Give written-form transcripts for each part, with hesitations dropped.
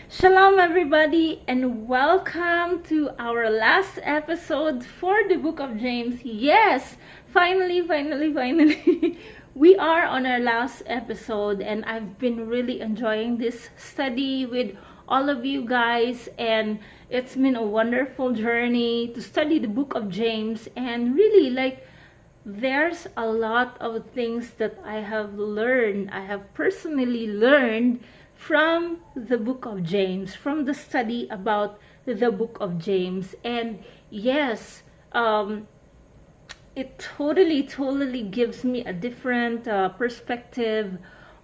Shalom, everybody, and welcome to our last episode for the book of James. Yes, finally, we are on our last episode, and I've been really enjoying this study with all of you guys, and it's been a wonderful journey to study the book of James. And really, there's a lot of things that I have personally learned from the book of James, from the study about the book of James. And yes, it totally gives me a different perspective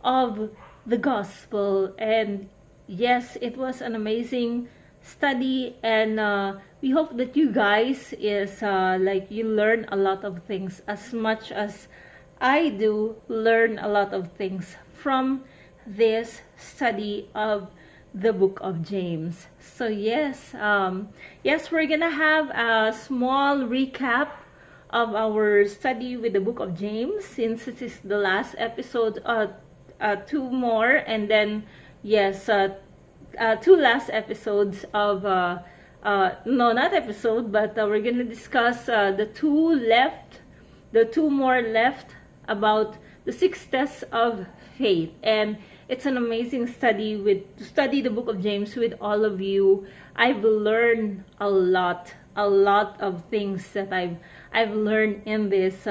of the gospel. And yes, it was an amazing study, and we hope that you guys you learn a lot of things as much as I do learn a lot of things from this study of the book of James. So yes, we're gonna have a small recap of our study with the book of James, since it is the last episode. Two more, and then yes, two last episodes of no, not episode, but we're gonna discuss the two more left about the 6 tests of faith. And it's an amazing study to study the book of James with all of you. I've learned a lot of things that I've learned in this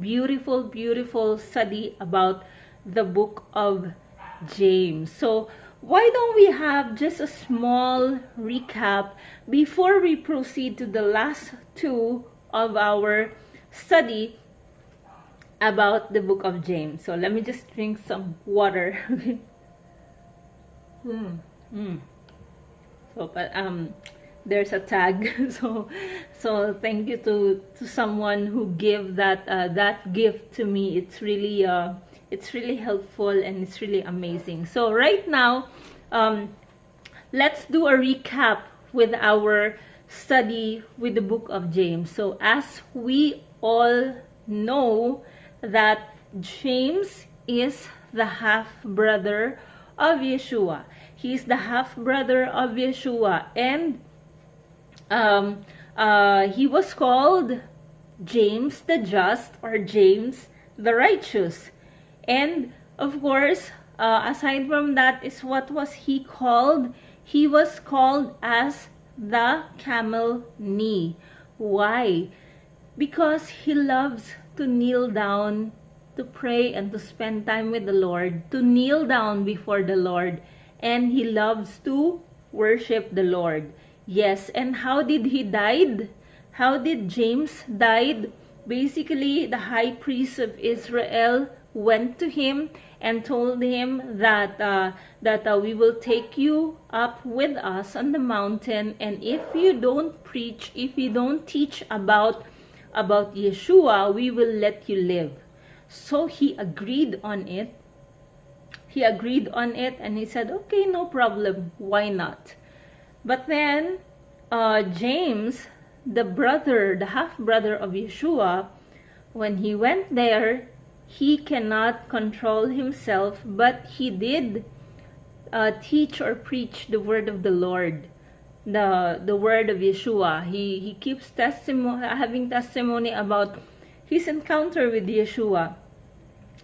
beautiful study about the book of James. So why don't we have just a small recap before we proceed to the last two of our study about the book of James. So let me just drink some water. So but there's a tag. so thank you to someone who gave that gift to me. It's really helpful, and it's really amazing. So right now, let's do a recap with our study with the book of James. So as we all know, that James is the half-brother of Yeshua. He's the half-brother of Yeshua, and he was called James the Just, or James the Righteous. And of course, aside from that, is what was he called? He was called as the camel knee. Why? Because he loves to kneel down, to pray, and to spend time with the Lord, to kneel down before the Lord, and he loves to worship the Lord. Yes, and how did he died? How did James died? Basically, the high priest of Israel went to him and told him that we will take you up with us on the mountain, and if you don't preach, if you don't teach about Yeshua, we will let you live. So he agreed on it. And he said, okay, no problem, why not? But then James, the half-brother of Yeshua, when he went there, he cannot control himself, but he did teach or preach the word of the Lord, the word of Yeshua. He keeps having testimony about his encounter with Yeshua.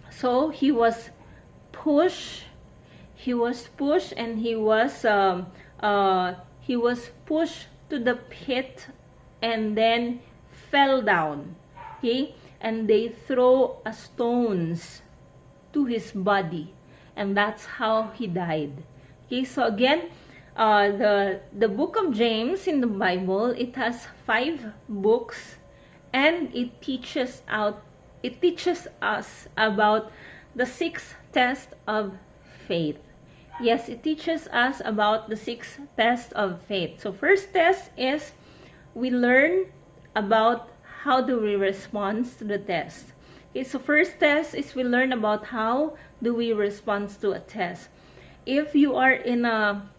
So he was pushed, and he was pushed to the pit, and then fell down. Okay, and they throw stones to his body, and that's how he died. Okay, so again, the book of James in the Bible, it has 5 books, and it teaches us about the 6 tests of faith. Yes, it teaches us about the 6 tests of faith. So first test is we learn about how do we respond to the test. Okay, so first test is we learn about how do we respond to a test. If you are in a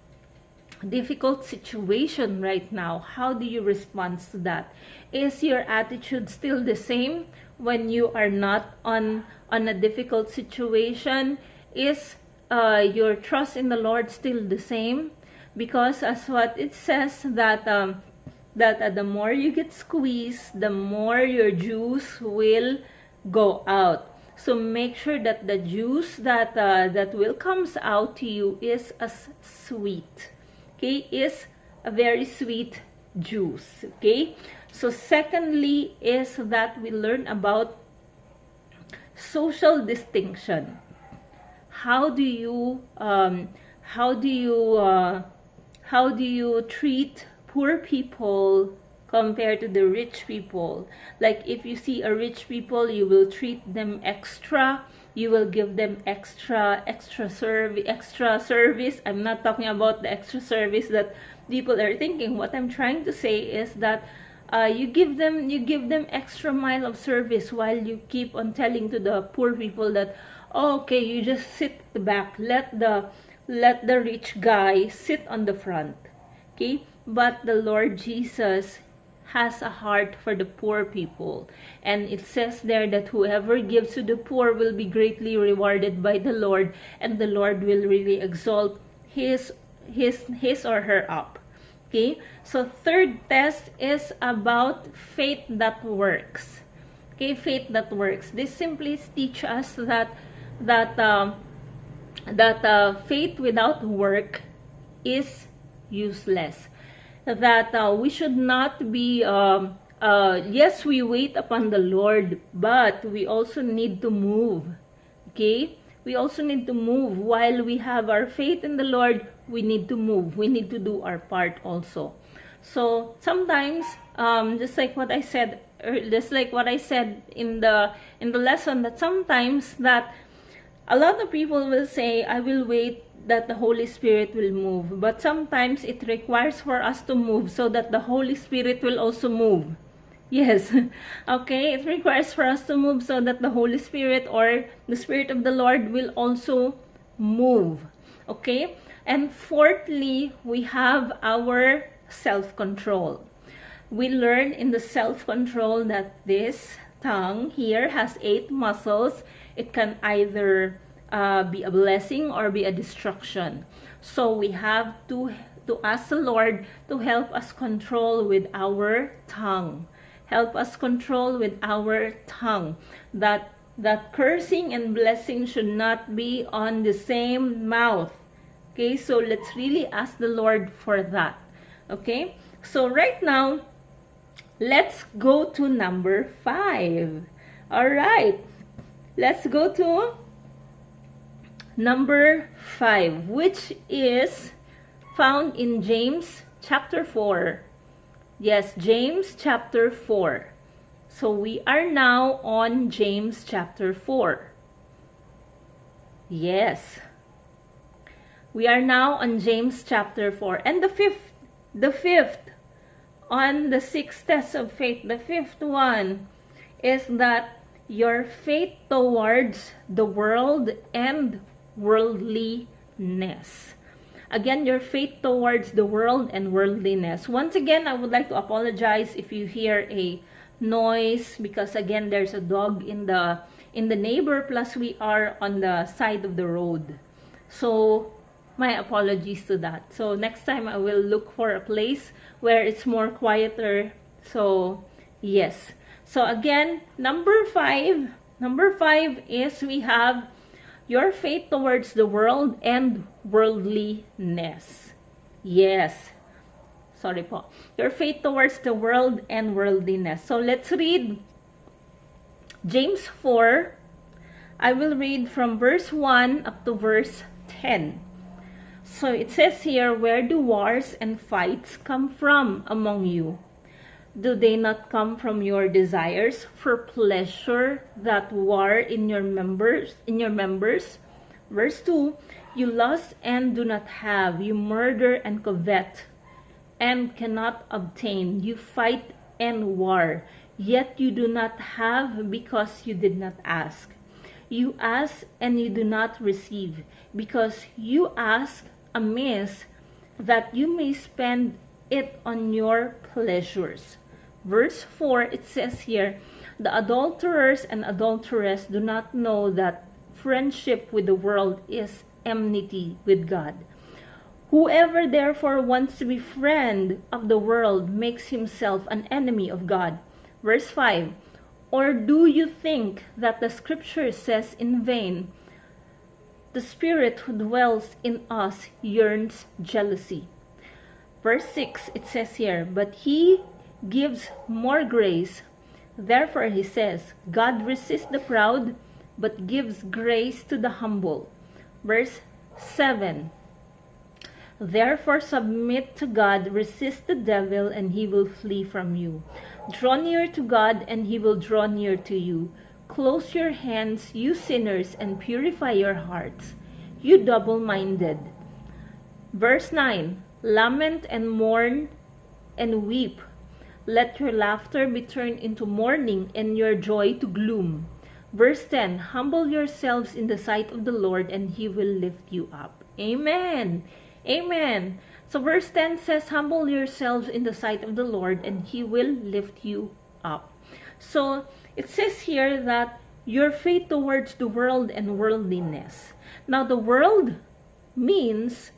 difficult situation right now, how do you respond to that? Is your attitude still the same when you are not on a difficult situation? Is your trust in the Lord still the same? Because as what it says that the more you get squeezed, the more your juice will go out. So make sure that the juice that that will comes out to you is as sweet. Okay, is a very sweet juice. Okay. So secondly is that we learn about social distinction. How do you treat poor people compared to the rich people? Like if you see a rich people, you will treat them extra, you will give them extra service. I'm not talking about the extra service that people are thinking. What I'm trying to say is that you give them extra mile of service, while you keep on telling to the poor people that, oh, okay, you just sit at the back, let the rich guy sit on the front. Okay, but the Lord Jesus has a heart for the poor people, and it says there that whoever gives to the poor will be greatly rewarded by the Lord, and the Lord will really exalt his or her up. Okay, so third test is about faith that works. Okay, faith that works. This simply teaches us that faith without work is useless. That we should not be yes, we wait upon the Lord, but we also need to move. Okay, we also need to move. While we have our faith in the Lord, we need to move, we need to do our part also. So sometimes just like what I said in the lesson, that sometimes that a lot of people will say, I will wait that the Holy Spirit will move. But sometimes it requires for us to move so that the Holy Spirit will also move. Yes. Okay, it requires for us to move so that the Holy Spirit or the Spirit of the Lord will also move. Okay? And fourthly, we have our self-control. We learn in the self-control that this tongue here has 8 muscles. It can either be a blessing or be a destruction. So we have to ask the Lord to help us control with our tongue. Help us control with our tongue. That cursing and blessing should not be on the same mouth. Okay, so let's really ask the Lord for that. Okay, so right now, let's go to number 5. All right, let's go to number 5, which is found in James chapter 4. Yes, James chapter 4. So we are now on James chapter 4. Yes. We are now on James chapter 4. And the fifth on the 6 tests of faith, the 5th one is that your faith towards the world and worldliness. Again, your faith towards the world and worldliness. Once again, I would like to apologize if you hear a noise, because again, there's a dog in the neighbor, plus we are on the side of the road. So my apologies to that. So next time I will look for a place where it's more quieter. So yes. So again, number 5 is we have your faith towards the world and worldliness. Yes. Sorry po. Your faith towards the world and worldliness. So let's read James 4. I will read from verse 1 up to verse 10. So it says here, where do wars and fights come from among you? Do they not come from your desires for pleasure that war in your members? Verse 2, you lust and do not have, you murder and covet and cannot obtain, you fight and war, yet you do not have because you did not ask. You ask and you do not receive, because you ask amiss, that you may spend it on your pleasures. Verse 4, it says here, the adulterers and adulteress do not know that friendship with the world is enmity with God. Whoever therefore wants to be friend of the world makes himself an enemy of God. Verse 5, or do you think that the scripture says in vain, the Spirit who dwells in us yearns jealousy? Verse 6, it says here, but he gives more grace. Therefore he says, God resists the proud, but gives grace to the humble. Verse 7, therefore submit to God, resist the devil, and he will flee from you. Draw near to God, and he will draw near to you. Close your hands, you sinners, and purify your hearts, you double-minded. Verse 9, lament and mourn and weep. Let your laughter be turned into mourning and your joy to gloom. Verse 10, humble yourselves in the sight of the Lord, and he will lift you up. Amen. Amen. So verse 10 says, humble yourselves in the sight of the Lord, and he will lift you up. So it says here that your faith towards the world and worldliness. Now the world means,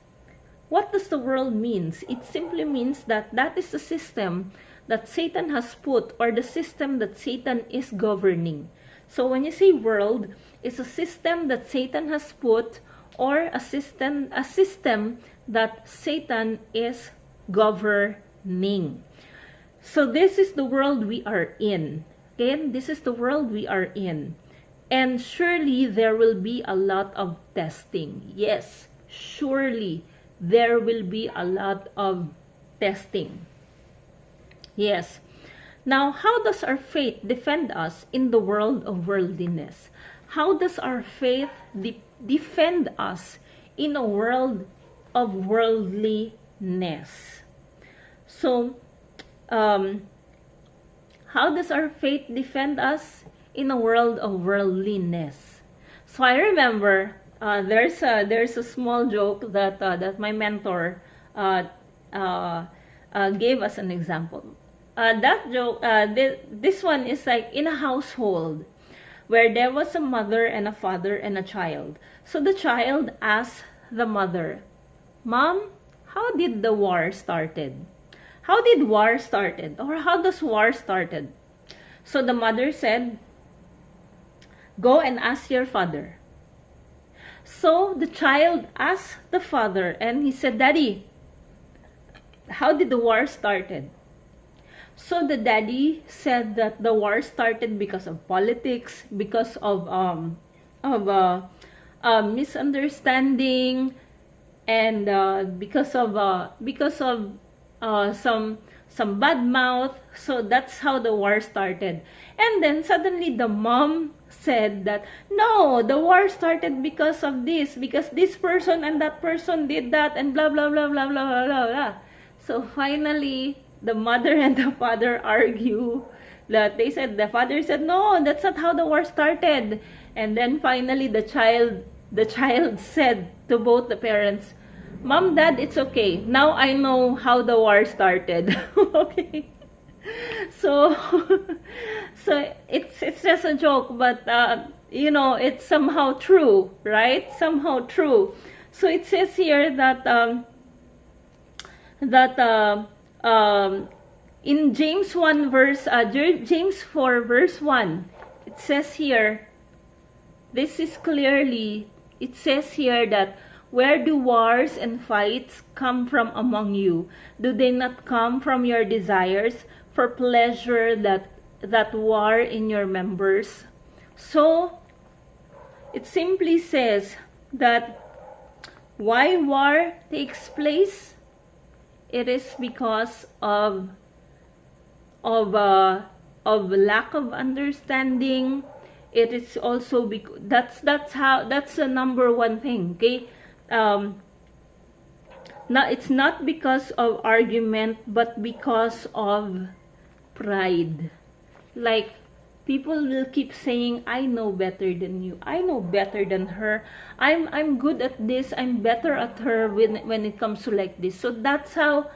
what does the world means? It simply means that that is the system that Satan has put, or the system that Satan is governing. So when you say world, it's a system that Satan has put, or a system that Satan is governing. So this is the world we are in. Okay? This is the world we are in. And surely there will be a lot of testing. Yes, surely there will be a lot of testing. Yes. Now, how does our faith defend us in the world of worldliness? How does our faith defend us in a world of worldliness? So, how does our faith defend us in a world of worldliness? So I remember there's a small joke that my mentor gave us an example. That joke, this one is like in a household where there was a mother and a father and a child. So the child asked the mother, Mom, how did the war started? How did war started? Or how does war started? So the mother said, go and ask your father. So the child asked the father, and he said, Daddy, how did the war started? So the daddy said that the war started because of politics, because of misunderstanding, and because of some bad mouth. So that's how the war started. And then suddenly the mom said that no, the war started because of this person and that person did that, and blah blah blah blah blah blah blah. So finally the mother and the father argue that the father said, no, that's not how the war started. And then finally the child said to both the parents, Mom, Dad, it's okay. Now I know how the war started. Okay. So it's just a joke, but it's somehow true, right? Somehow true. So it says here that in James 4 verse 1, it says here, it says here that, where do wars and fights come from among you? Do they not come from your desires for pleasure that war in your members? So it simply says that why war takes place, it is because of lack of understanding. It is also that's the number one thing. Okay, it's not because of argument, but because of pride. Like, people will keep saying, I know better than you, I know better than her, I'm good at this, I'm better at her when it comes to like this. So that's how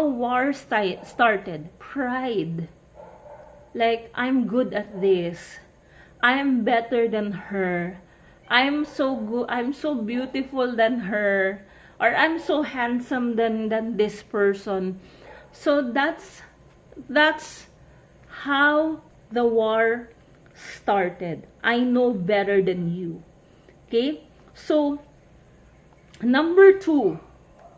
war started. Pride. Like, I'm good at this, I'm better than her, I'm so good, I'm so beautiful than her, or I'm so handsome than this person. So that's how the war started. I know better than you. Okay? So number 2.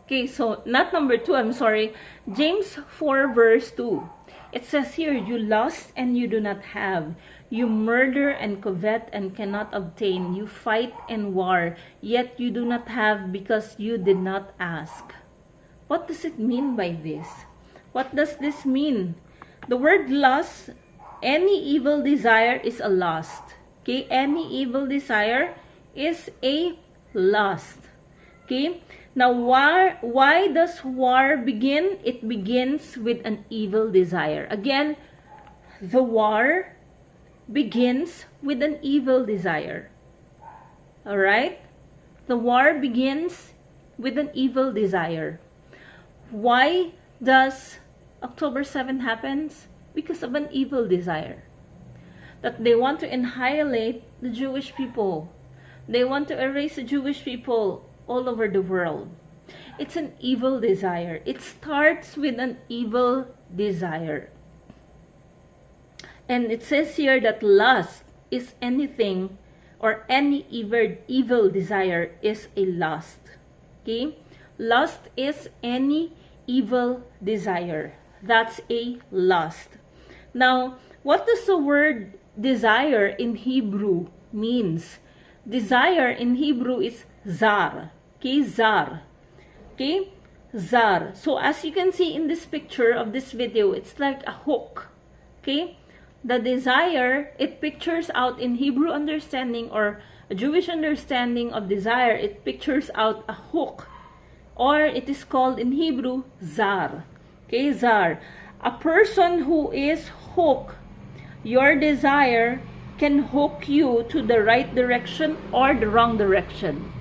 Okay, so not number 2, I'm sorry. James 4 verse 2. It says here, you lust and you do not have. You murder and covet and cannot obtain. You fight and war, yet you do not have because you did not ask. What does it mean by this? What does this mean? The word lust, any evil desire is a lust. Okay, any evil desire is a lust. Okay, now why does war begin? It begins with an evil desire. Again, the war begins with an evil desire. Alright? The war begins with an evil desire. Why does October 7th happens? Because of an evil desire. That they want to annihilate the Jewish people. They want to erase the Jewish people all over the world. It's an evil desire. It starts with an evil desire. And it says here that lust is anything, or any evil desire is a lust. Okay? Lust is any evil desire. That's a lust. Now, what does the word desire in Hebrew means? Desire in Hebrew is zar. Okay, zar. Okay, zar. So as you can see in this picture of this video, it's like a hook. Okay, the desire, it pictures out in Hebrew understanding or a Jewish understanding of desire, it pictures out a hook, or it is called in Hebrew zar. Okay, zar. A person who is hooked, your desire can hook you to the right direction or the wrong direction.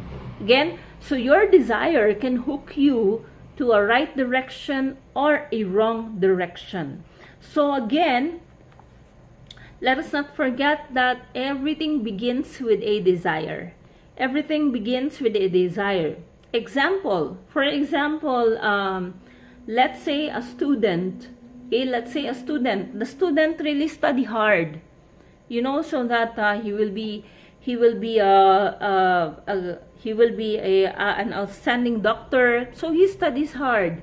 Again, so your desire can hook you to a right direction or a wrong direction. So again, let us not forget that everything begins with a desire. Everything begins with a desire. For example, let's say a student. Okay, let's say a student. The student really study hard, you know, so that he will be an outstanding doctor. So he studies hard,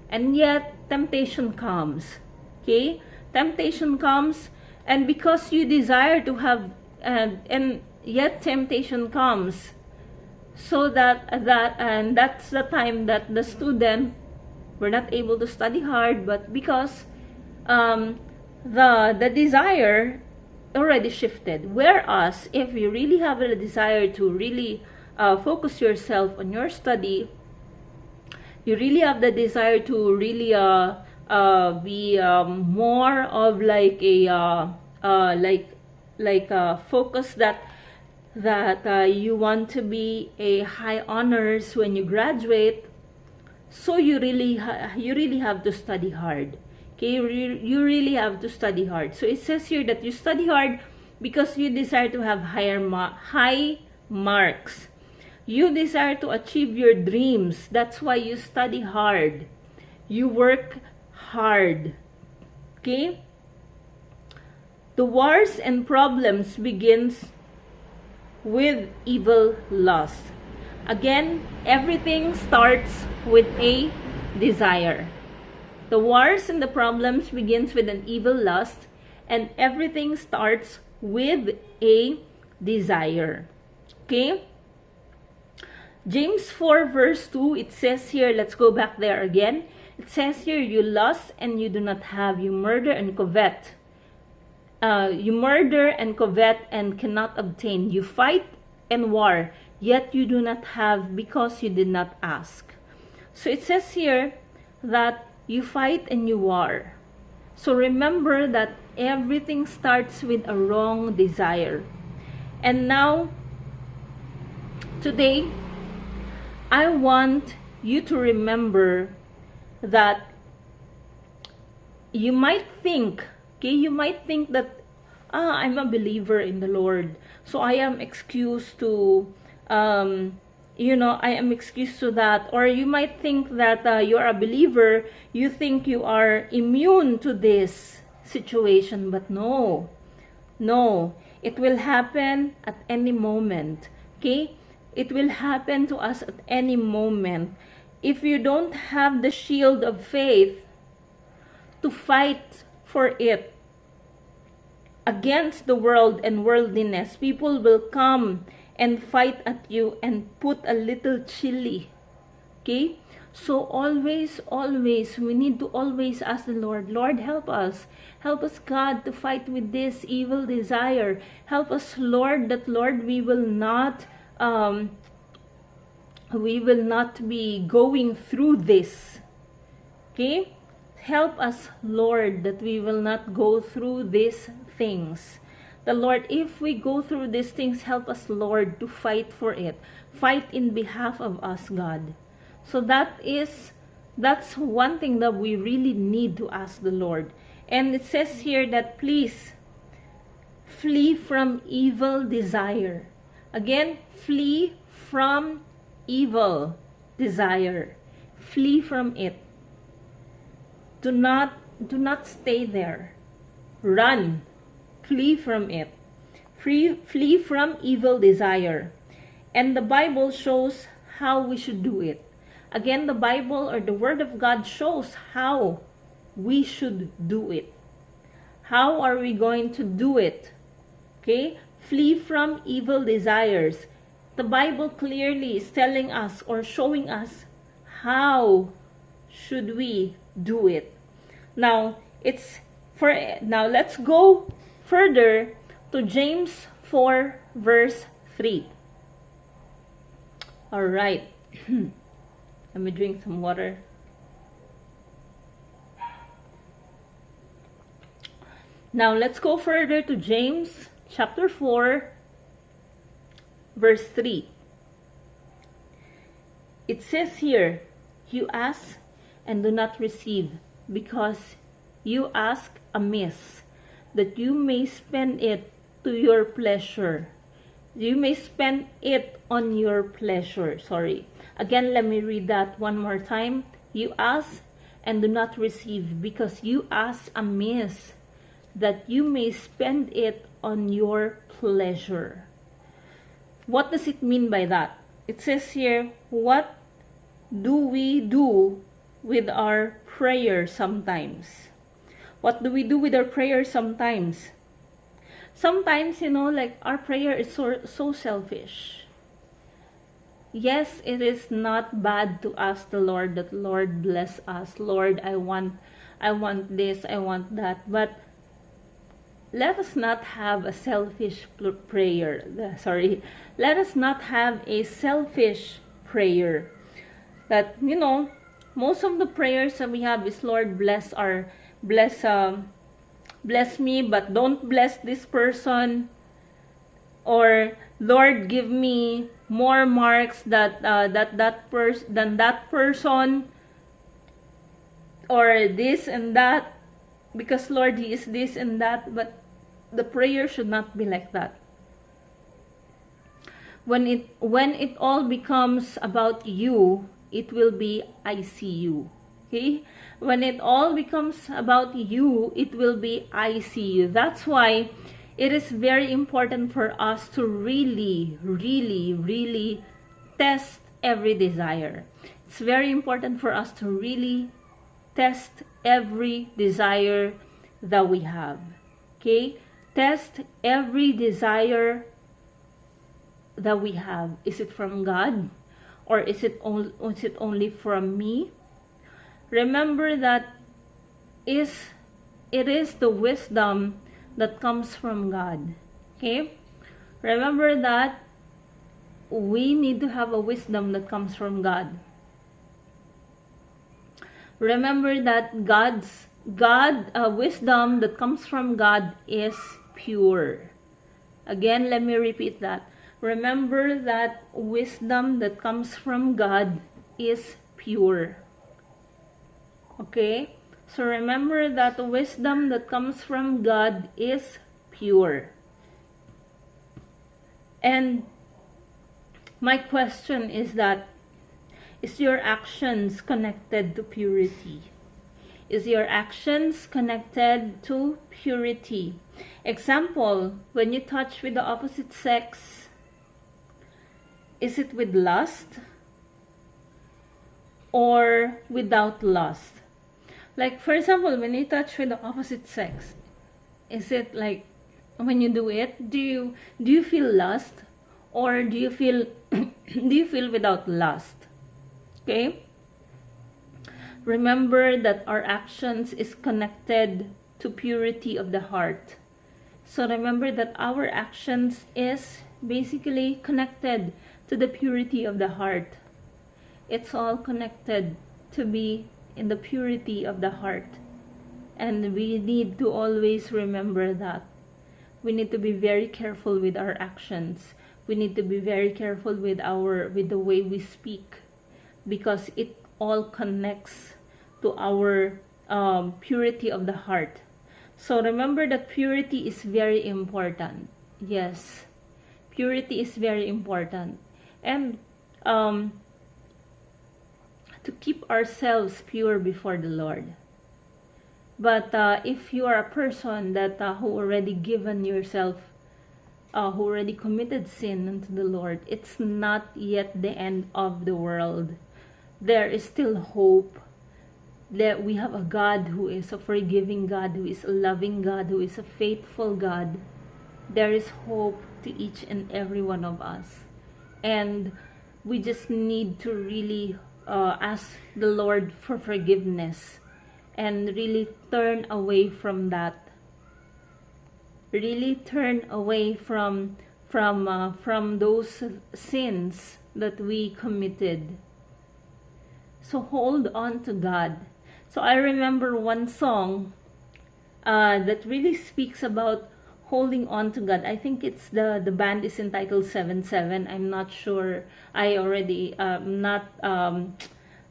and yet temptation comes. Okay, temptation comes, and because you desire to have, and yet temptation comes, so and that's the time that the student were not able to study hard, but because the desire already shifted. Whereas if you really have a desire to really focus yourself on your study, you really have the desire to really be more of like a focus that you want to be a high honors when you graduate. So you really have to study hard. Okay, you really have to study hard. So it says here that you study hard because you desire to have high marks. You desire to achieve your dreams. That's why you study hard. You work hard. Okay? The wars and problems begins with evil lust. Again, everything starts with a desire. The wars and the problems begins with an evil lust, and everything starts with a desire. Okay? James 4 verse 2, it says here, let's go back there again. It says here, you lust and you do not have. You murder and covet. You murder and covet and cannot obtain. You fight and war, yet you do not have because you did not ask. So it says here that you fight and you war. So remember that everything starts with a wrong desire. And now, today, I want you to remember that you might think, okay, you might think that I'm a believer in the Lord, so I am excused to, I am excused to that. Or you might think that you're a believer, you think you are immune to this situation, but no. No, it will happen at any moment. Okay? It will happen to us at any moment. If you don't have the shield of faith to fight for it against the world and worldliness, people will come and fight at you and put a little chili. Okay? So always, we need to always ask the Lord, Lord, help us. Help us, God, to fight with this evil desire. Help us, Lord, that, Lord, we will not be going through this. Okay? Help us, Lord, that we will not go through these things. The Lord, if we go through these things, help us, Lord, to fight for it. Fight in behalf of us, God. So that's one thing that we really need to ask the Lord. And it says here that please flee from evil desire. Again, flee from evil desire. Flee from it. Do not stay there. Run. Flee from it. Flee from evil desire. And the Bible shows how we should do it. Again, the Bible or the Word of God shows how we should do it. How are we going to do it? Okay? Flee from evil desires. The Bible clearly is telling us or showing us how should we do it. Now, let's go further to James 4 verse 3. All right. Let me drink some water. Now, let's go further to James chapter 4, verse 3. It says here, you ask and do not receive, because you ask amiss, that you may spend it to your pleasure. You may spend it on your pleasure. Sorry. Again, let me read that one more time. You ask and do not receive, because you ask amiss, that you may spend it on your pleasure. What does it mean by that? It says here, what do we do with our prayer sometimes? What do we do with our prayer sometimes? Sometimes, like our prayer is so selfish. Yes, it is not bad to ask the Lord that, Lord, bless us. Lord, I want this, I want that. But let us not have a selfish prayer. Sorry. Let us not have a selfish prayer. That, most of the prayers that we have is, Lord, bless me, but don't bless this person. Or, Lord, give me more marks than that person, or this and that, because Lord, he is this and that. But the prayer should not be like that. When it all becomes about you, it will be I see you. Okay? When it all becomes about you, it will be I see you. That's why it is very important for us to really, really, really test every desire. It's very important for us to really test every desire that we have. Okay? Test every desire that we have. Is it from God? Or is it only from me? Remember that it is the wisdom that comes from God. Okay? Remember that we need to have a wisdom that comes from God. Remember that wisdom that comes from God is pure. Again, let me repeat that. Remember that wisdom that comes from God is pure. Okay? So remember that the wisdom that comes from God is pure. pure. And my question is that, is your actions connected to purity? Is your actions connected to purity? Example, when you touch with the opposite sex, is it with lust or without lust? Like, for example, when you touch with the opposite sex, is it like, when you do it, do you feel lust, or do you feel do you feel without lust? Okay? Remember that our actions is connected to purity of the heart. So remember that our actions is basically connected to the purity of the heart. It's all connected to be in the purity of the heart. And we need to always remember that. We need to be very careful with our actions. We need to be very careful with the way we speak, because it all connects to our purity of the heart. So remember that purity is very important. Yes, purity is very important. And to keep ourselves pure before the Lord. But if you are a person that who already given yourself, who already committed sin unto the Lord, it's not yet the end of the world. There is still hope. That we have a God who is a forgiving God, who is a loving God, who is a faithful God. There is hope to each and every one of us. And we just need to really ask the Lord for forgiveness and really turn away from that. Really turn away from those sins that we committed. So hold on to God. So I remember one song that really speaks about holding on to God. I think it's the band is entitled 7-7. I'm not sure. I already not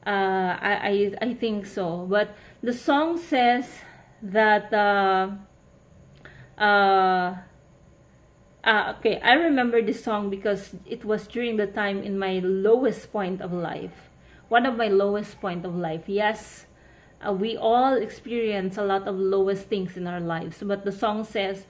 I think so. But the song says that okay, I remember this song because it was during the time in my lowest point of life. One of my lowest point of life. Yes. We all experience a lot of lowest things in our lives. But the song says,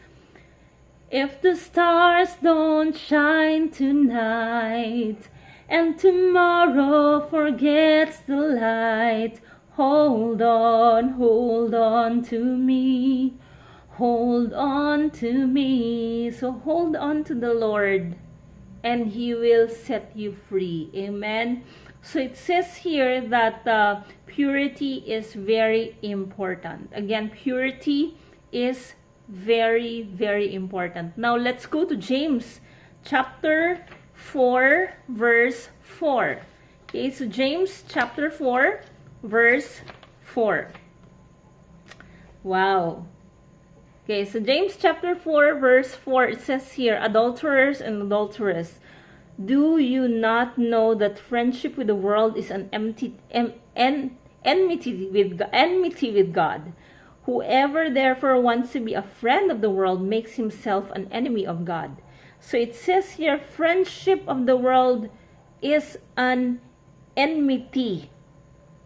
if the stars don't shine tonight, and tomorrow forgets the light, hold on to me. Hold on to me. So hold on to the Lord, and He will set you free. Amen. So it says here that purity is very important. Again, purity is very, very important. Now let's go to James chapter 4 verse 4. Okay, so James chapter 4 verse 4. Wow. Okay, so James chapter 4 verse 4, it says here, adulterers and adulteress, do you not know that friendship with the world is an enmity with God? Whoever therefore wants to be a friend of the world makes himself an enemy of God. So it says here, friendship of the world is an enmity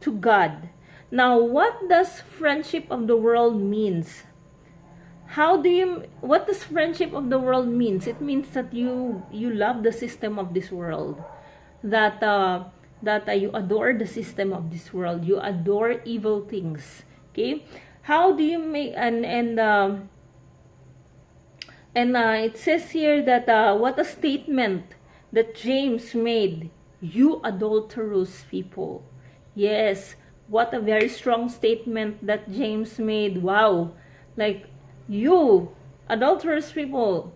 to God. Now, what does friendship of the world means? What does friendship of the world means? It means that you love the system of this world, that you adore the system of this world, you adore evil things. Okay, how do you make and it says here that what a statement that James made, you adulterous people. Yes, what a very strong statement that James made. Wow, like, you adulterous people,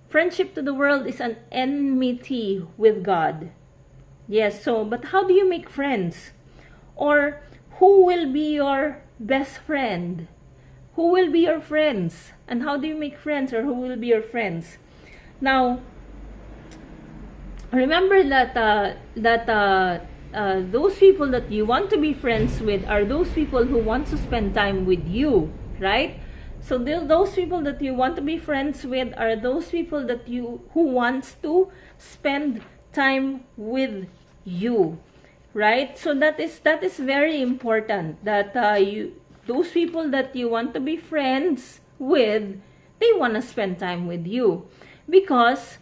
friendship to the world is an enmity with God. Yes, so but how do you make friends? Or who will be your best friend? Who will be your friends? And how do you make friends, or who will be your friends? Now, remember that those people that you want to be friends with are those people who want to spend time with you, right? So those people that you want to be friends with are those people that who wants to spend time with you, right? So that is very important, that those people that you want to be friends with, they want to spend time with you, because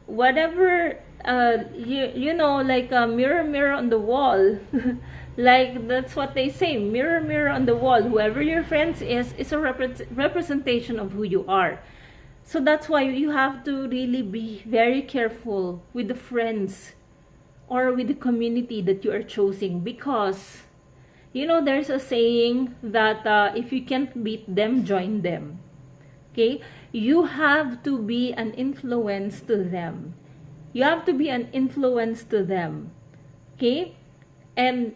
whatever you know, like a mirror, mirror on the wall. Like that's what they say, mirror, mirror on the wall, whoever your friends is a representation of who you are. So that's why you have to really be very careful with the friends or with the community that you are choosing, because you know, there's a saying that if you can't beat them, join them. Okay, you have to be an influence to them. You have to be an influence to them. Okay, and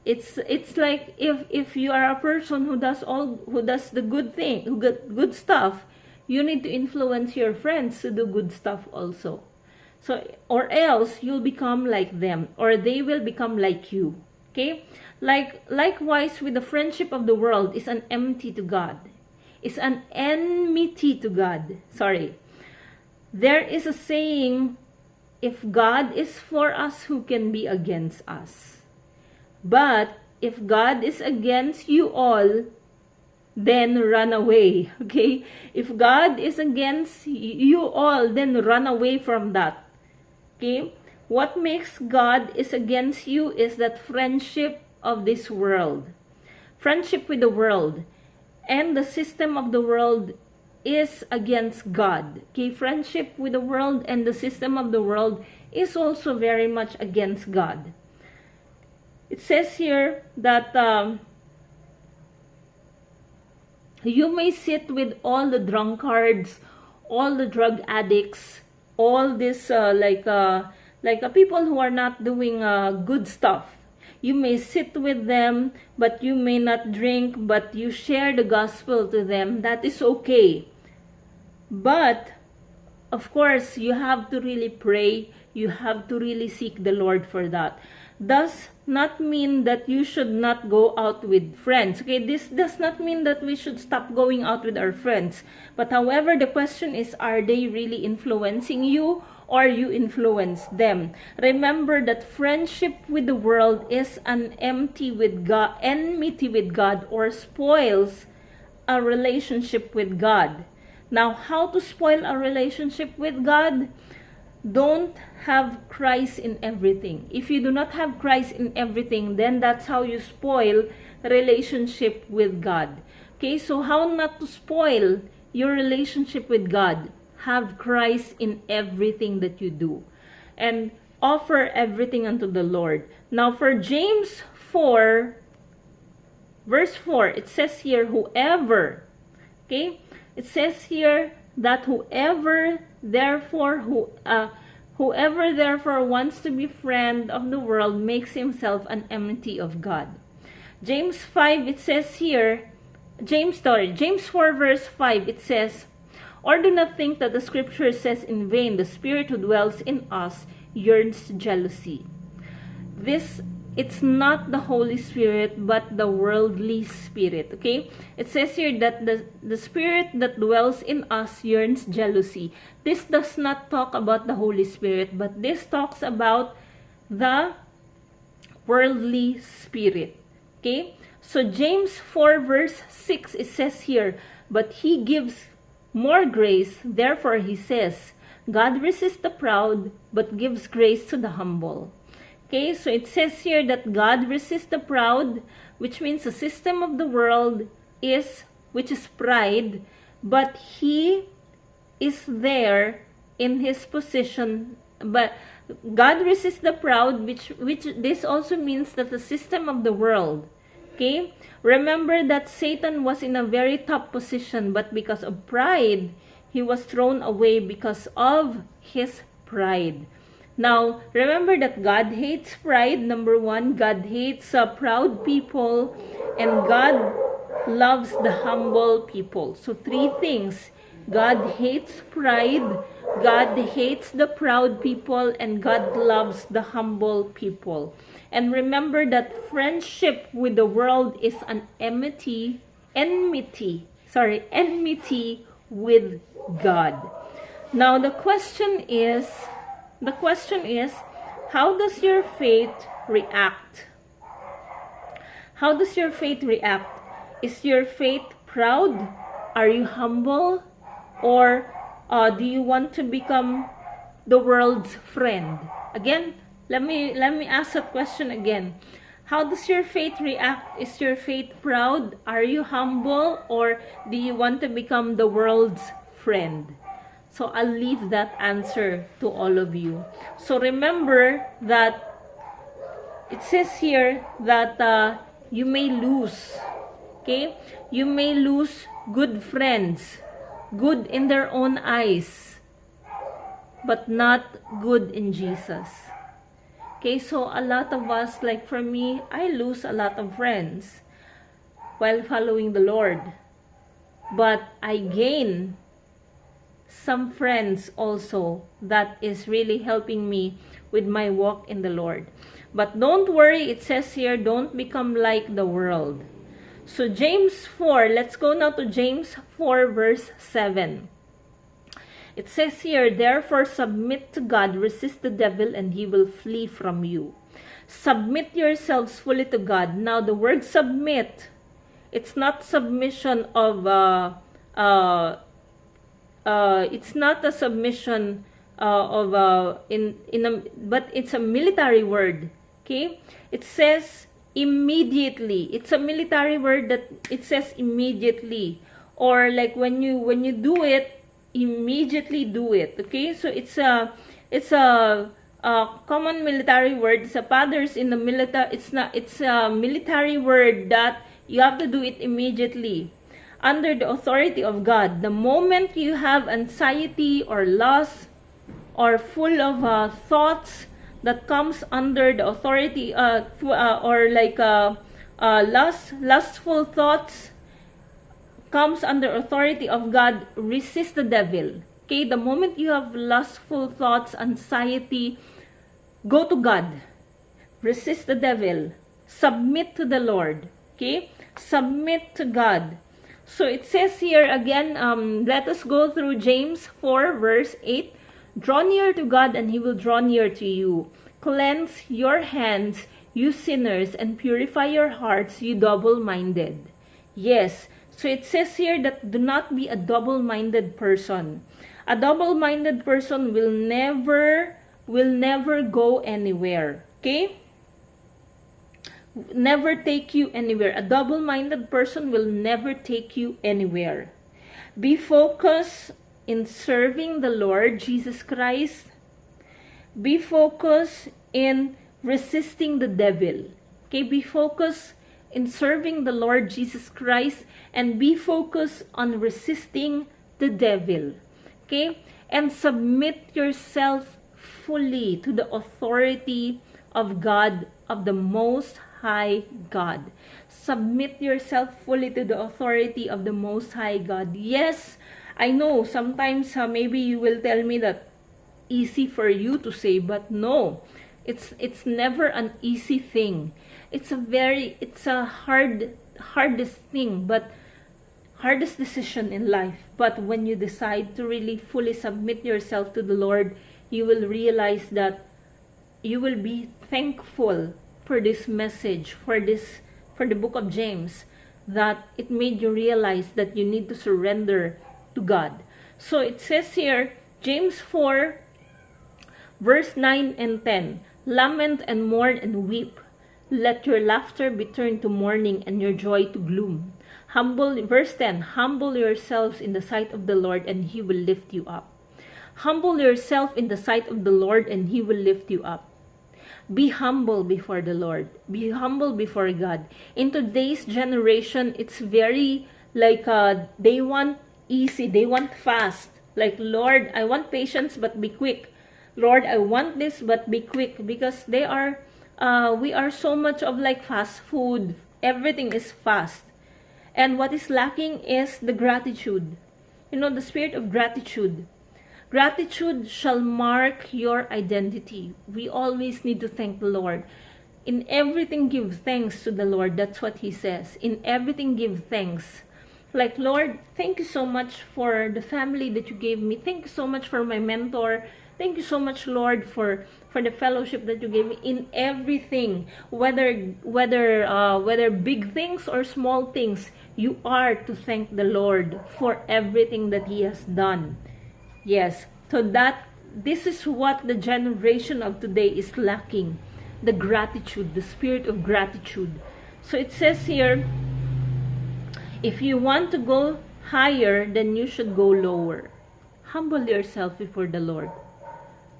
it's like if you are a person who does the good thing, good stuff, you need to influence your friends to do good stuff also. So, or else you'll become like them, or they will become like you. Okay, likewise with the friendship of the world is an enmity to God. It's an enmity to God. Sorry. There is a saying, if God is for us, who can be against us? But if God is against you all, then run away. Okay? If God is against you all, then run away from that. Okay? What makes God is against you is that friendship of this world. Friendship with the world. And the system of the world is against God. Okay, friendship with the world and the system of the world is also very much against God. It says here that you may sit with all the drunkards, all the drug addicts, all this people who are not doing good stuff. You may sit with them, but you may not drink, but you share the gospel to them. That is okay. But, of course, you have to really pray. You have to really seek the Lord for that. Does not mean that you should not go out with friends. Okay, this does not mean that we should stop going out with our friends. But however, the question is, are they really influencing you, or you influence them? Remember that friendship with the world is an enmity with God, or spoils a relationship with God. Now, how to spoil a relationship with God? Don't have Christ in everything. If you do not have Christ in everything, then that's how you spoil relationship with God. Okay, so how not to spoil your relationship with God? Have Christ in everything that you do, and offer everything unto the Lord. Now for James 4, verse 4, it says here, whoever, okay, it says here that whoever therefore wants to be friend of the world makes himself an enmity of God. James 5, it says here, James 4 verse 5, it says, or do not think that the scripture says in vain, the Spirit who dwells in us yearns jealousy. It's not the Holy Spirit, but the worldly spirit. Okay? It says here that the Spirit that dwells in us yearns jealousy. This does not talk about the Holy Spirit, but this talks about the worldly spirit. Okay? So James 4 verse 6, it says here, but he gives more grace. Therefore he says, God resists the proud, but gives grace to the humble. Okay, so it says here that God resists the proud, which means the system of the world which is pride, but he is there in his position. But God resists the proud, which this also means that the system of the world. Okay, remember that Satan was in a very top position, but because of pride, he was thrown away because of his pride. Now, remember that God hates pride. Number one, God hates proud people, and God loves the humble people. So 3 things. God hates pride, God hates the proud people and God loves the humble people. And remember that friendship with the world is an enmity with God. Now the question is, how does your faith react? How does your faith react? Is your faith proud? Are you humble? Or do you want to become the world's friend? Again, let me ask that question again. How does your faith react? Is your faith proud? Are you humble? Or do you want to become the world's friend? So I'll leave that answer to all of you. So remember that it says here that you may lose, okay? You may lose good friends, good in their own eyes, but not good in Jesus. Okay, so a lot of us, like for me, I lose a lot of friends while following the Lord. But I gain some friends also that is really helping me with my walk in the Lord. But don't worry, it says here, don't become like the world. So James 4, let's go now to James 4 verse 7. It says here, therefore submit to God, resist the devil, and he will flee from you. Submit yourselves fully to God. Now the word submit, it's not submission of, it's not a submission but it's a military word. Okay, it says immediately. It's a military word that it says immediately, or like when you do it, immediately do it. Okay, so it's a common military word. It's a fathers in the military. It's a military word that you have to do it immediately under the authority of God. The moment you have anxiety or loss or full of thoughts that comes under the authority or like lustful thoughts comes under authority of God, resist the devil. Okay, the moment you have lustful thoughts, anxiety, go to God. Resist the devil. Submit to the Lord. Okay, submit to God. So it says here again, let us go through James 4 verse 8. Draw near to God and he will draw near to you. Cleanse your hands, you sinners, and purify your hearts, you double-minded. Yes, so it says here that do not be a double-minded person. A double-minded person will never go anywhere. Okay? Never take you anywhere. A double-minded person will never take you anywhere. Be focused in serving the Lord Jesus Christ. Be focused in resisting the devil. Okay, be focused in serving the Lord Jesus Christ and be focused on resisting the devil. Okay, and submit yourself fully to the authority of God, of the Most High God. Submit yourself fully to the authority of the Most High God. Yes, I know sometimes maybe you will tell me that easy for you to say, but no, it's never an easy thing. It's a hardest thing, but hardest decision in life. But when you decide to really fully submit yourself to the Lord, you will realize that you will be thankful for this message, for the book of James, that it made you realize that you need to surrender to God. So it says here, James 4 verse 9 and 10, lament and mourn and weep. Let your laughter be turned to mourning and your joy to gloom. Verse 10, humble yourselves in the sight of the Lord and he will lift you up. Humble yourself in the sight of the Lord and he will lift you up. Be humble before the Lord. Be humble before God. In today's generation, it's very like they want easy, they want fast. Like, Lord, I want patience but be quick. Lord, I want this but be quick, because we are so much of like fast food. Everything is fast. And what is lacking is the gratitude. You know, the spirit of gratitude. Gratitude shall mark your identity. We always need to thank the Lord. In everything, give thanks to the Lord. That's what He says. In everything, give thanks. Like, Lord, thank you so much for the family that you gave me. Thank you so much for my mentor. Thank you so much, Lord, for the fellowship that you gave me. In everything, whether big things or small things, you are to thank the Lord for everything that He has done. Yes, so this is what the generation of today is lacking. The gratitude, the spirit of gratitude. So it says here, if you want to go higher, then you should go lower. Humble yourself before the Lord.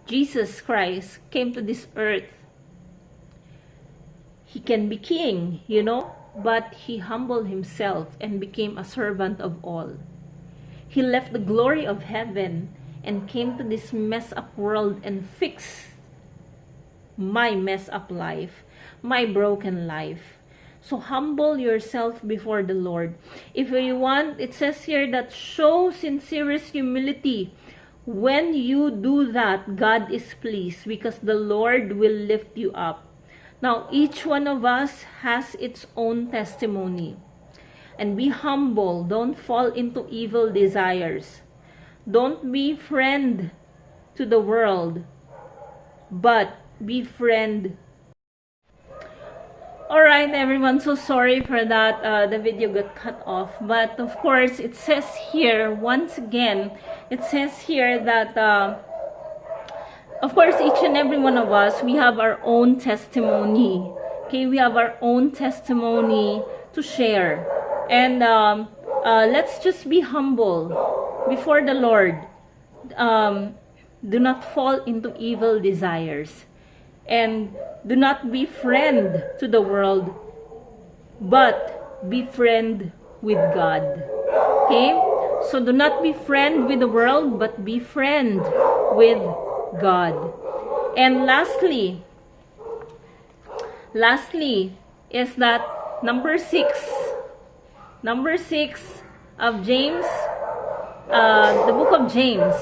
Jesus Christ came to this earth. He can be king, but He humbled Himself and became a servant of all. He left the glory of heaven and came to this messed up world and fixed my messed up life, my broken life. So humble yourself before the Lord. If you want, it says here that show sincerest humility. When you do that, God is pleased because the Lord will lift you up. Now, each one of us has its own testimony. And be humble. Don't fall into evil desires. Don't be friend to the world, but be friend. Alright everyone, so sorry for that, the video got cut off. But of course, it says here, once again, it says here that, of course, each and every one of us, we have our own testimony. Okay, we have our own testimony to share. And let's just be humble before the Lord. Do not fall into evil desires. And do not be friend to the world, but be friend with God. Okay? So do not be friend with the world, but be friend with God. And lastly is that number 6 of James, the book of James,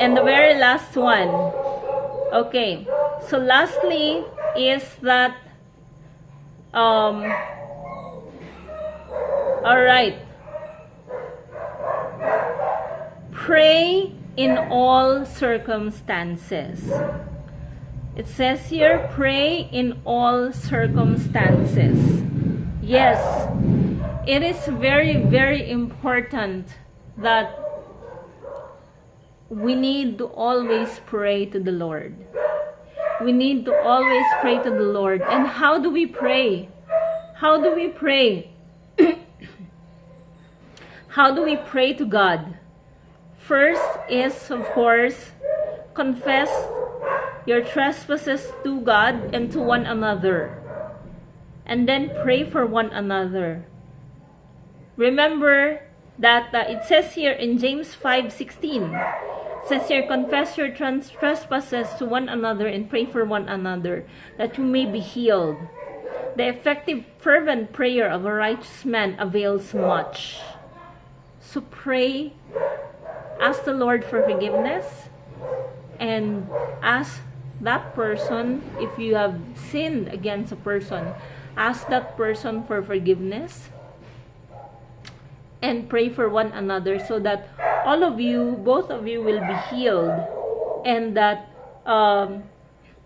and the very last one. Okay, so lastly is that, alright, pray in all circumstances. It says here, pray in all circumstances. Yes, it is very, very important that we need to always pray to the Lord. We need to always pray to the Lord. And how do we pray? How do we pray? How do we pray to God? First is, of course, confess your trespasses to God and to one another. And then pray for one another. Remember that it says here in James 5:16, it says here, confess your trespasses to one another and pray for one another, that you may be healed. The effective, fervent prayer of a righteous man avails much. So pray, ask the Lord for forgiveness, and ask that person, if you have sinned against a person, ask that person for forgiveness, and pray for one another so that all of you, both of you, will be healed. And that,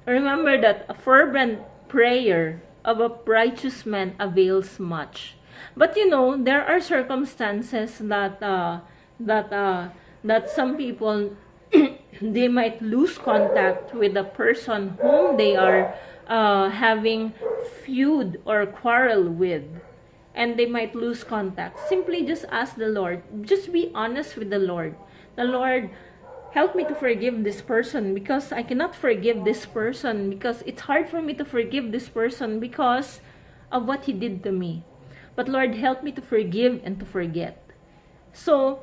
remember that a fervent prayer of a righteous man avails much. But there are circumstances that that some people they might lose contact with the person whom they are having feud or quarrel with. And they might lose contact. Simply just ask the Lord. Just be honest with the Lord. The Lord, help me to forgive this person because I cannot forgive this person, because it's hard for me to forgive this person because of what he did to me. But Lord, help me to forgive and to forget. So,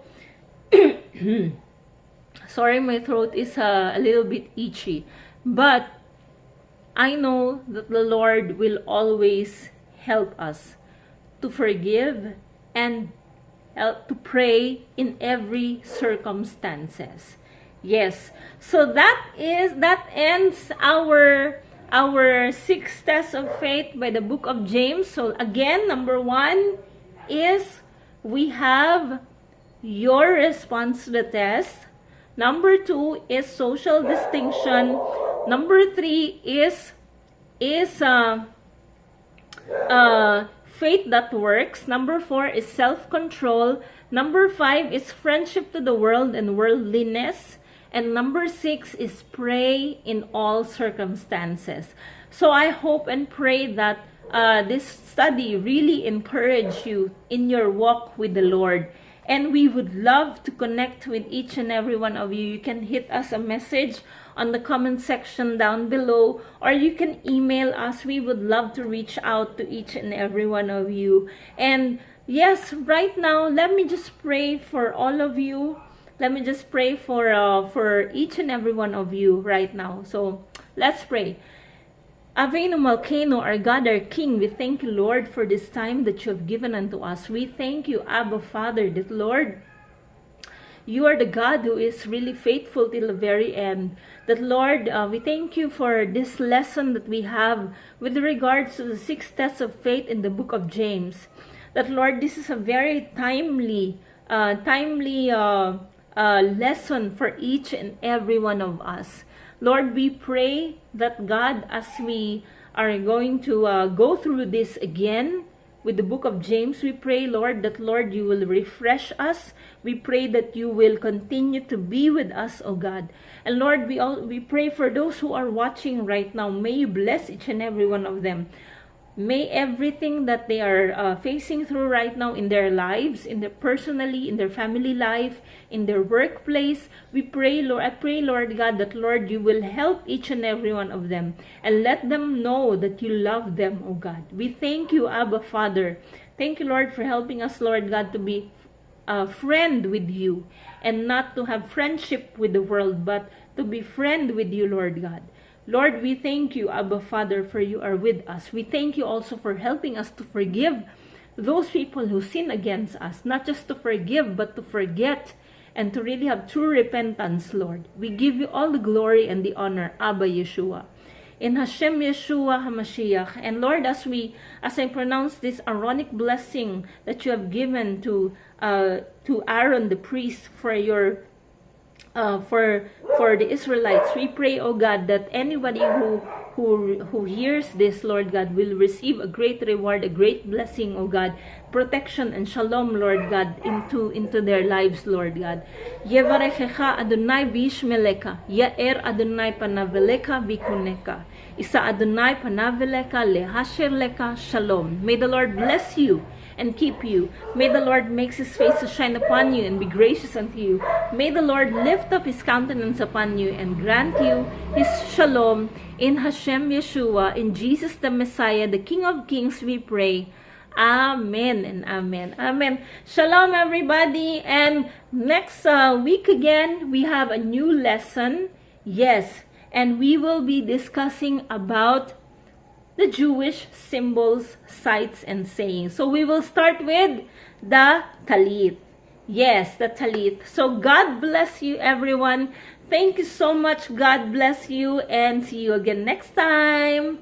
sorry, my throat is a little bit itchy. But I know that the Lord will always help us to forgive and to pray in every circumstances. Yes. So that ends our 6 tests of faith by the book of James. So again, number 1 is we have your response to the test. Number 2 is social distinction. Number 3 is faith that works. Number 4 is self-control. Number 5 is friendship to the world and worldliness. And number 6 is pray in all circumstances. So I hope and pray that this study really encourage you in your walk with the Lord. And we would love to connect with each and every one of you. You can hit us a message on the comment section down below, or you can email us. We would love to reach out to each and every one of you. And yes, right now, let me just pray for all of you. Let me just pray for each and every one of you right now. So let's pray. Avenu Malkeinu, our God, our King, we thank you, Lord, for this time that you have given unto us. We thank you, Abba Father, that, Lord, you are the God who is really faithful till the very end. That, Lord, we thank you for this lesson that we have with regards to the 6 tests of faith in the book of James. That, Lord, this is a very timely lesson for each and every one of us. Lord, we pray that, God, as we are going to go through this again with the book of James, we pray, Lord, that, Lord, you will refresh us. We pray that you will continue to be with us, oh God. And Lord, we pray for those who are watching right now. May you bless each and every one of them. May everything that they are facing through right now in their lives, personally, in their family life, in their workplace, we pray, Lord, I pray, Lord God, that, Lord, you will help each and every one of them and let them know that you love them, oh God. We thank you, Abba Father. Thank you, Lord, for helping us, Lord God, to be a friend with you and not to have friendship with the world, but to be friend with you, Lord God. Lord, we thank you, Abba Father, for you are with us. We thank you also for helping us to forgive those people who sin against us. Not just to forgive, but to forget and to really have true repentance, Lord. We give you all the glory and the honor, Abba Yeshua. In Hashem Yeshua HaMashiach. And Lord, as I pronounce this Aaronic blessing that you have given to Aaron the priest for your for the Israelites, we pray, oh God, that anybody who hears this, Lord God, will receive a great reward, a great blessing, oh God, protection and shalom, Lord God, into their lives, Lord God. Yevarechecha Adonai v'yishmeleka, Yair Adonai panaveleka v'kuneka, Isa Adonai panaveleka lehasher leka shalom. May the Lord bless you and keep you. May the Lord make his face to shine upon you and be gracious unto you. May the Lord lift up his countenance upon you and grant you his shalom. In Hashem Yeshua, in Jesus the Messiah, the King of Kings, we pray. Amen and amen. Amen. Shalom, everybody. And next week again, we have a new lesson. Yes. And we will be discussing about the Jewish symbols, sites, and sayings. So we will start with the Talit. Yes, the Talit. So God bless you, everyone. Thank you so much. God bless you, and see you again next time.